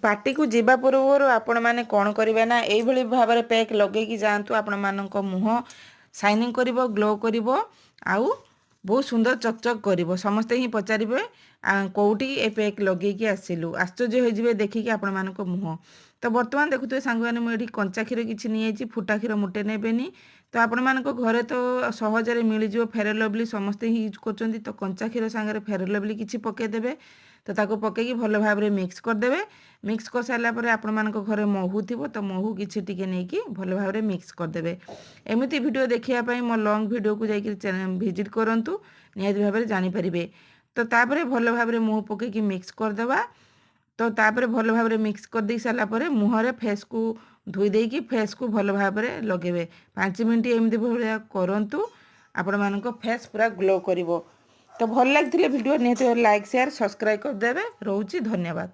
Party को जीवा पूर्व आपण मैंने कौन करेंगे ना यही भाव में पैक लगे जातु आपण मान मुह शाइनिंग कर ग्लो कर आउ बहुत सुंदर चकचक कर समस्ते ही पचारे कौटी ए पैक लगे आसिलु आश्चर्य हो देखिए आपण मान मुह तो बर्तमान देखुए सांग मैंने मुझे कंचा क्षीर किसी नहीं फुटा क्षीर मुटे नेबेनी तो आपण मान घरे तो सहजरे मिलଯିव फेयर लवली समस्ते ही यूज कर तो कंचा क्षीर सांगे फेयर लवली किसी पकईदेवे तो ताको पकईकी भल भाव में मिक्स करदे मिक्स कर सारापर आपण मान घरे महू थी तो महू किसी टी नहीं भल भाव में मिक्स करदे एमती वीडियो देखापी मो लंग वीडियो को जाकर भिजिट करूँ निहाती भाव में जानीपारे तो तापर भल भाव में मुँह पकईकी मिक्स करदे तो तापर भल भाव में मिक्स कर दे सारापर मुहर फेस को धोई देकी फेस को भल भाव में लगे 5 मिनट एमती भाया करूँ आपण मान फेस पूरा ग्लो कर तो भल लगी वीडियो निहाती लाइक शेयर सब्सक्राइब करदे रोची धन्यवाद।